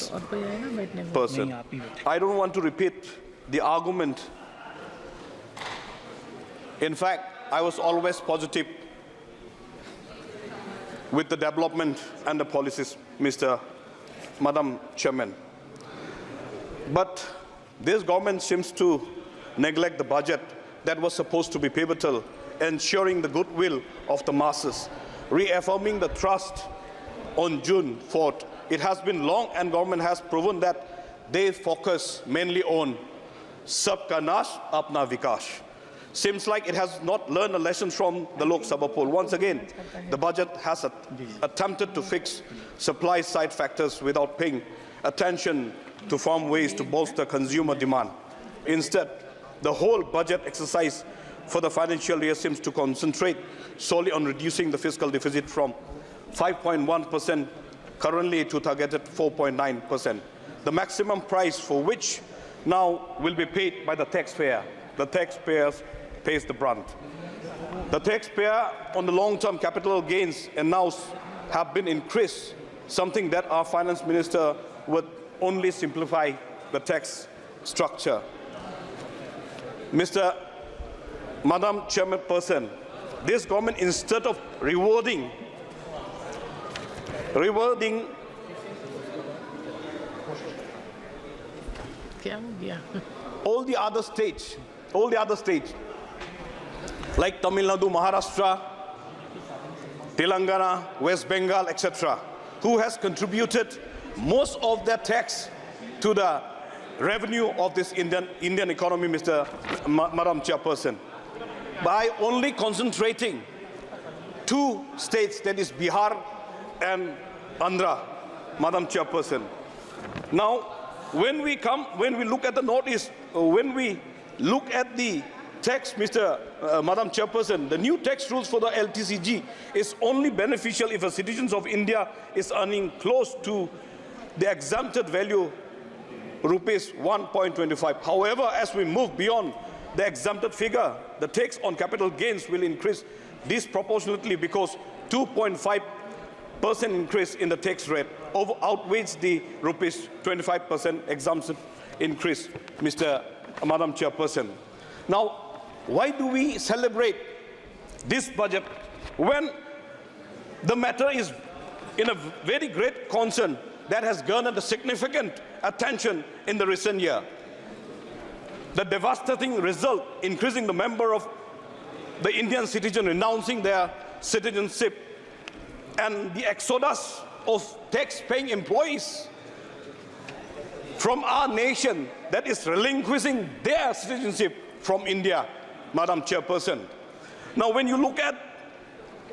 spokesperson. I don't want to repeat the argument. In fact, I was always positive with the development and the policies, Madam Chairman. But this government seems to neglect the budget that was supposed to be pivotal, ensuring the goodwill of the masses, reaffirming the trust on June 4th. It has been long, and government has proven that they focus mainly on Sabka Nash, Apna Vikash. Seems like it has not learned a lesson from the Lok Sabha poll. Once again, the budget has attempted to fix supply-side factors without paying attention to farm ways to bolster consumer demand. Instead, the whole budget exercise for the financial year seems to concentrate solely on reducing the fiscal deficit from 5.1% currently to targeted 4.9%. The maximum price for which now will be paid by the taxpayer. The taxpayers pays the brunt. The taxpayer on the long-term capital gains announced have been increased, something that our finance minister would only simplify the tax structure. Madam Chairperson, this government, instead of rewarding all the other states, like Tamil Nadu, Maharashtra, Telangana, West Bengal, etc., who has contributed most of their tax to the revenue of this Indian economy, Madam Chairperson, by only concentrating two states, that is Bihar and Andhra, Madam Chairperson. Now, when we look at the Northeast, when we look at the tax, Madam Chairperson, the new tax rules for the LTCG is only beneficial if a citizen of India is earning close to the exempted value rupees 1.25. However, as we move beyond the exempted figure, the tax on capital gains will increase disproportionately because 2.5% increase in the tax rate outweighs the rupees 25% exemption increase, Madam Chairperson. Now, why do we celebrate this budget when the matter is in a very great concern that has garnered a significant attention in the recent year? The devastating result, increasing the number of the Indian citizens renouncing their citizenship, and the exodus of tax-paying employees from our nation that is relinquishing their citizenship from India, Madam Chairperson. Now, when you look at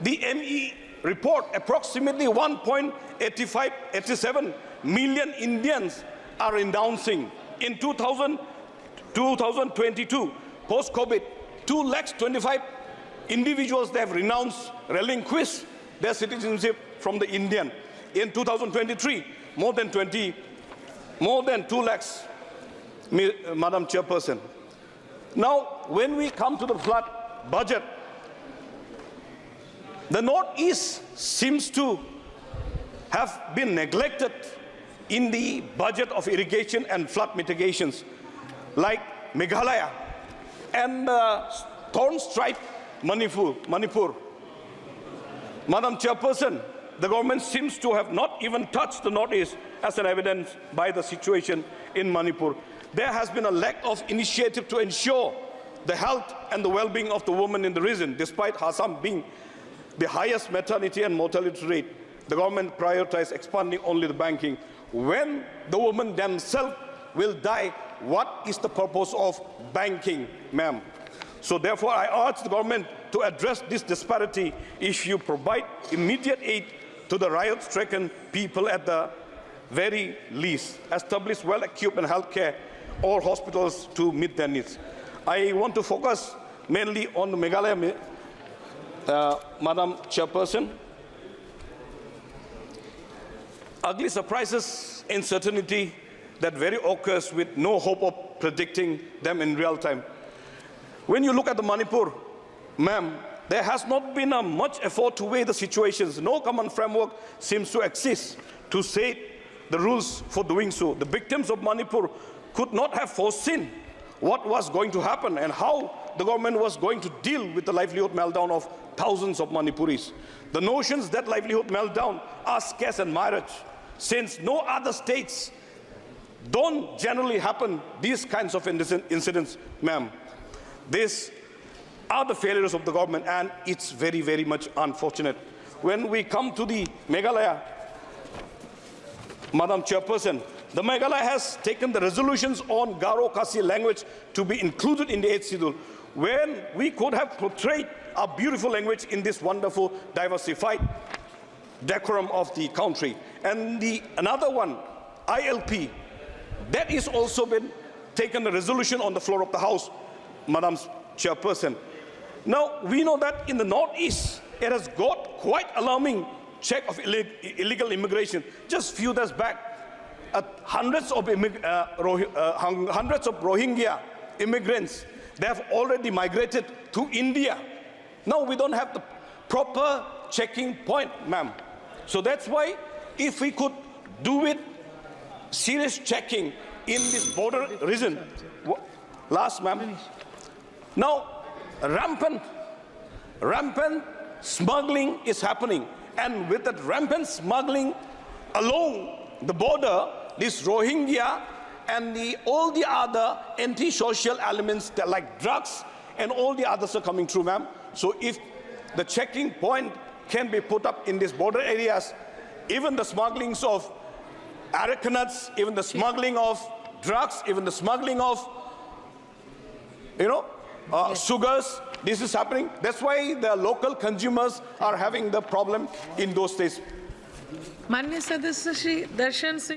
the ME report, approximately 1.87 million Indians are renouncing. In 2022, post-COVID, 225,000 individuals they have renounced, relinquished their citizenship from the Indian. In 2023, more than 2 lakhs, Madam Chairperson. Now, when we come to the flood budget, the Northeast seems to have been neglected in the budget of irrigation and flood mitigations, like Meghalaya and thorn-striped Manipur. Madam Chairperson, the government seems to have not even touched the Northeast, as an evidence by the situation in Manipur. There has been a lack of initiative to ensure the health and the well-being of the women in the region, despite Assam being the highest maternity and mortality rate. The government prioritized expanding only the banking. When the women themselves will die, what is the purpose of banking, ma'am? So therefore, I urge the government to address this disparity if you provide immediate aid to the riot-stricken people at the very least, establish well-equipped healthcare or hospitals to meet their needs. I want to focus mainly on the Meghalaya, Madam Chairperson. Ugly surprises, uncertainty that very occurs with no hope of predicting them in real time. When you look at the Manipur, ma'am, there has not been much effort to weigh the situations. No common framework seems to exist to say the rules for doing so. The victims of Manipur could not have foreseen what was going to happen and how the government was going to deal with the livelihood meltdown of thousands of Manipuris. The notions that livelihood meltdown are scarce and myriad, since no other states don't generally happen these kinds of incidents, ma'am. These are the failures of the government, and it's very, very much unfortunate. When we come to the Meghalaya, Madam Chairperson, the Meghalaya has taken the resolutions on Garo Khasi language to be included in the 8th schedule, when we could have portrayed our beautiful language in this wonderful, diversified decorum of the country. And another one, ILP, that is also been taken a resolution on the floor of the House, Madam Chairperson. Now, we know that in the Northeast, it has got quite alarming check of illegal immigration. Just few days back, hundreds of Rohingya immigrants, they have already migrated to India. Now we don't have the proper checking point, ma'am. So that's why if we could do it, serious checking in this border region. Last, ma'am. Now, rampant smuggling is happening. And with that rampant smuggling along the border, this Rohingya and all the other anti-social elements that like drugs and all the others are coming through, ma'am. So if the checking point can be put up in these border areas, even the smugglings of areca, even the smuggling of drugs, even the smuggling of, sugars, this is happening. That's why the local consumers are having the problem in those states. माननीय सदस्य श्री दर्शन सिंह